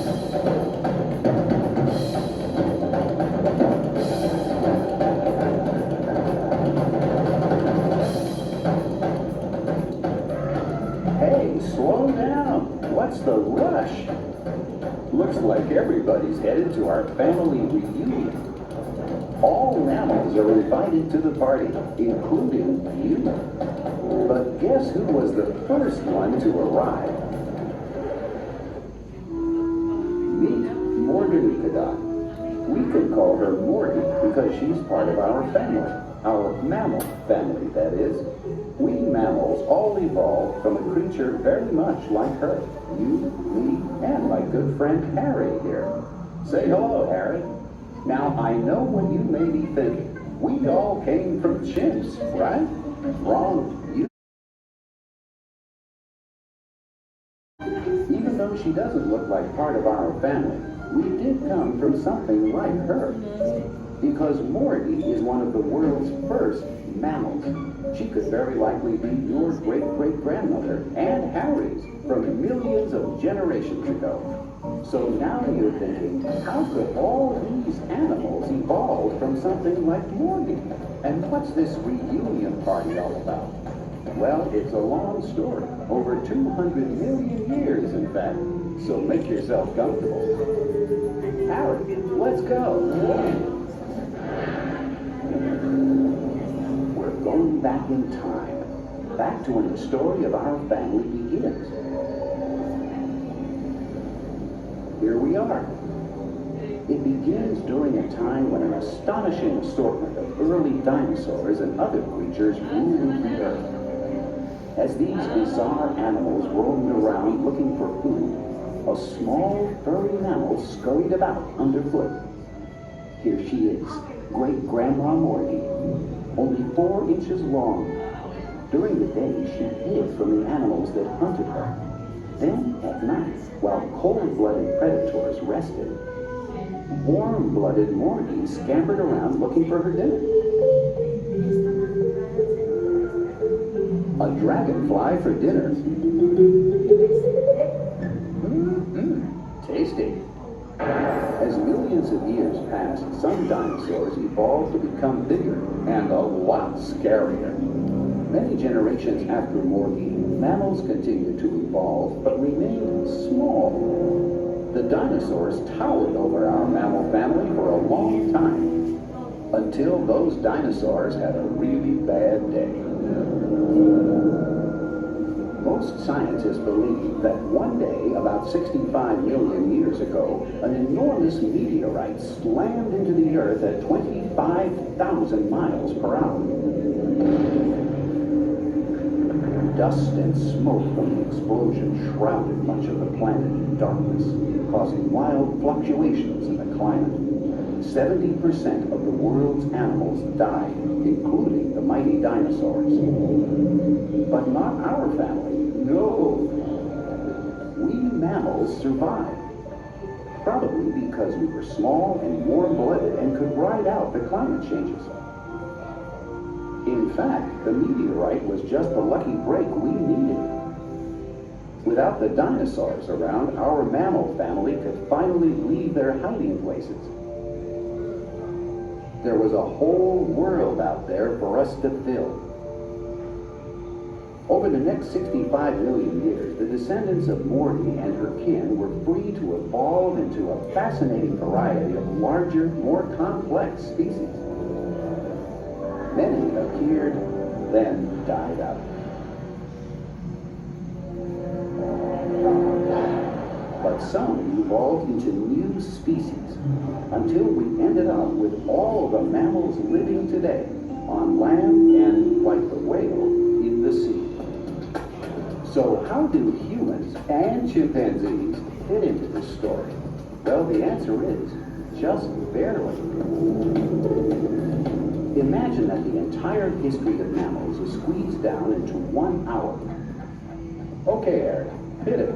Hey, slow down. What's the rush? Looks like everybody's headed to our family reunion. All mammals are invited to the party, including you. But guess who was the first one to arrive? Meet Morgy. We could call her Morgy because she's part of our family, our mammal family, that is. We mammals all evolved from a creature very much like her. You, me, and my good friend Harry here. Say hello, Harry. Now, I know what you may be thinking. We all came from chimps, right? Wrong. Even though she doesn't look like part of our family, we did come from something like her. Because Morgy is one of the world's first mammals. She could very likely be your great-great-grandmother and Harry's from millions of generations ago. So now you're thinking, how could all these animals evolve from something like Morgy? And what's this reunion party all about? Well, it's a long story, over 200 million years, in fact. So make yourself comfortable. Harry, let's go. We're going back in time, back to when the story of our family begins. Here we are. It begins during a time when an astonishing assortment of early dinosaurs and other creatures ruled the earth. As these bizarre animals roamed around looking for food, a small, furry mammal scurried about underfoot. Here she is, Great-Grandma Morgy, only 4 inches long. During the day, she hid from the animals that hunted her. Then, at night, while cold-blooded predators rested, warm-blooded Morgy scampered around looking for her dinner. A dragonfly for dinner. Tasty. As millions of years passed, some dinosaurs evolved to become bigger and a lot scarier. Many generations after Morgy, mammals continued to evolve but remained small. The dinosaurs towered over our mammal family for a long time, until those dinosaurs had a really bad day. Most scientists believe that one day, about 65 million years ago, an enormous meteorite slammed into the Earth at 25,000 miles per hour. Dust and smoke from the explosion shrouded much of the planet in darkness, causing wild fluctuations in the climate. 70% of the world's animals died, including the mighty dinosaurs. But not our family. No. We mammals survived. Probably because we were small and warm-blooded and could ride out the climate changes. In fact, the meteorite was just the lucky break we needed. Without the dinosaurs around, our mammal family could finally leave their hiding places. There was a whole world out there for us to fill. Over the next 65 million years, the descendants of Morgy and her kin were free to evolve into a fascinating variety of larger, more complex species. Many appeared, then died out. But some evolved into new species, until we ended up with all the mammals living today on land and, like the whale, in the sea. So how do humans and chimpanzees fit into this story? Well, the answer is just barely. Imagine that the entire history of mammals is squeezed down into 1 hour. Okay, Eric, hit it.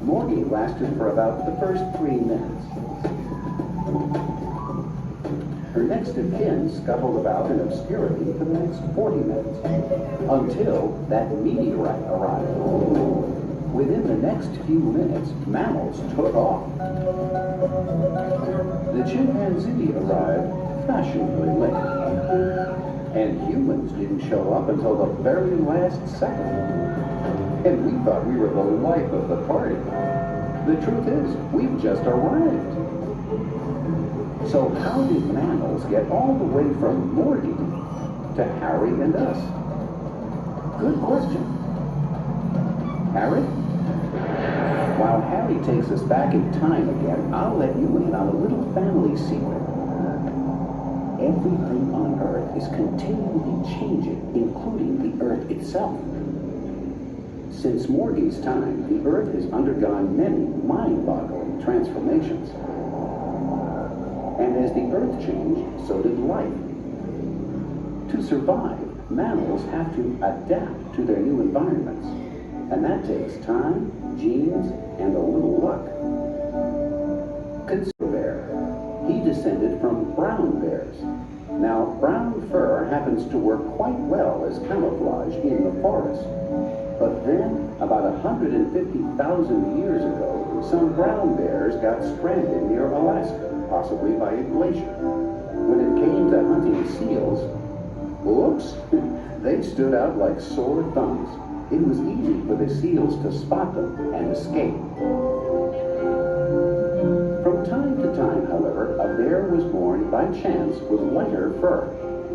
Morgy lasted for about the first 3 minutes. Her next of kin scuttled about in obscurity for the next 40 minutes, until that meteorite arrived. Within the next few minutes, mammals took off. The chimpanzee arrived fashionably late, and humans didn't show up until the very last second. And we thought we were the life of the party. The truth is, we've just arrived. So how did mammals get all the way from Morgy to Harry and us? Good question. Harry? While Harry takes us back in time again, I'll let you in on a little family secret. Everything on Earth is continually changing, including the Earth itself. Since Morgy's time, the Earth has undergone many mind-boggling transformations. And as the Earth changed, so did life. To survive, mammals have to adapt to their new environments. And that takes time, genes, and a little luck. Consider bear. He descended from brown bears. Now, brown fur happens to work quite well as camouflage in the forest. But then, about 150,000 years ago, some brown bears got stranded near Alaska, possibly by a glacier. When it came to hunting seals, whoops, they stood out like sore thumbs. It was easy for the seals to spot them and escape. From time to time, however, a bear was born by chance with lighter fur.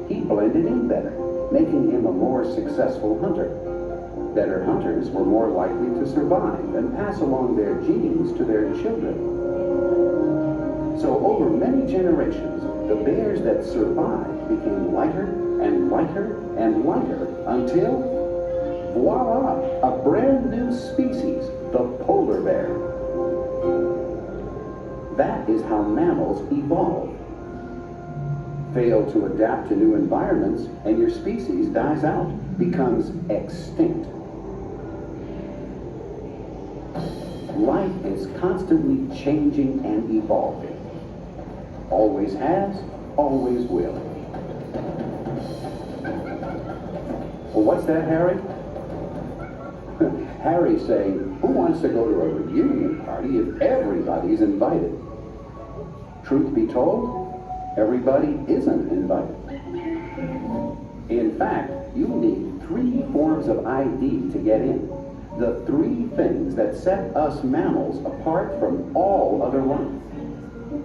He blended in better, making him a more successful hunter. Better hunters were more likely to survive and pass along their genes to their children. So over many generations, the bears that survived became lighter and lighter and lighter until, voila, a brand new species, the polar bear. That is how mammals evolve. Fail to adapt to new environments and your species dies out, becomes extinct. Life is constantly changing and evolving. Always has, always will. Well, what's that, Harry? Harry's saying, who wants to go to a reunion party if everybody's invited? Truth be told, everybody isn't invited. In fact, you need 3 forms of ID to get in. The 3 things that set us mammals apart from all other life.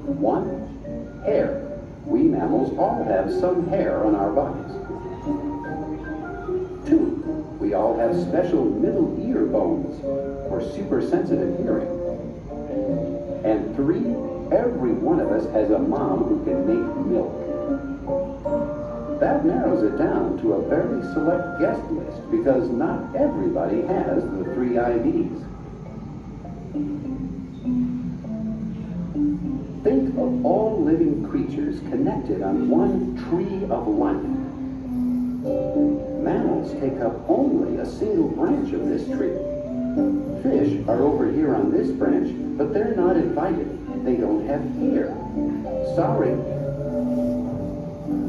1, hair. We mammals all have some hair on our bodies. 2, we all have special middle ear bones for super sensitive hearing. And 3, every one of us has a mom who can make milk. That narrows it down to a very select guest list because not everybody has the 3 IDs. Think of all living creatures connected on one tree of life. Mammals take up only a single branch of this tree. Fish are over here on this branch, but they're not invited. They don't have hair. Sorry.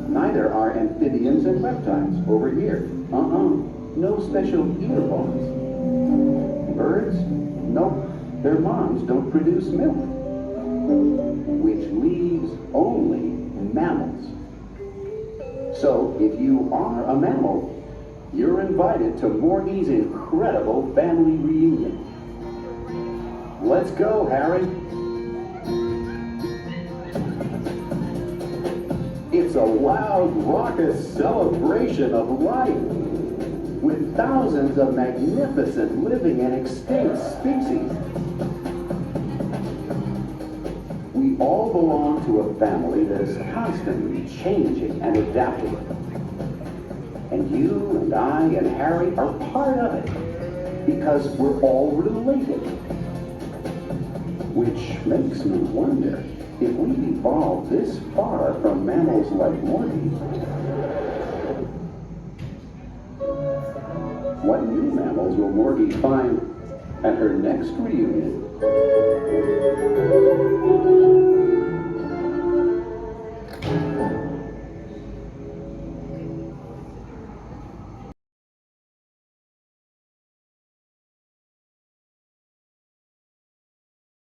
Neither are amphibians and reptiles over here. No special ear bones. Birds? Nope. Their moms don't produce milk. Which leaves only mammals. So if you are a mammal, you're invited to Morgy's incredible family reunion. Let's go, Harry. It's a loud, raucous celebration of life, with thousands of magnificent living and extinct species. We all belong to a family that is constantly changing and adapting. And you and I and Harry are part of it, because we're all related. Which makes me wonder, if we've evolved this far from mammals like Morgy, what new mammals will Morgy find at her next reunion?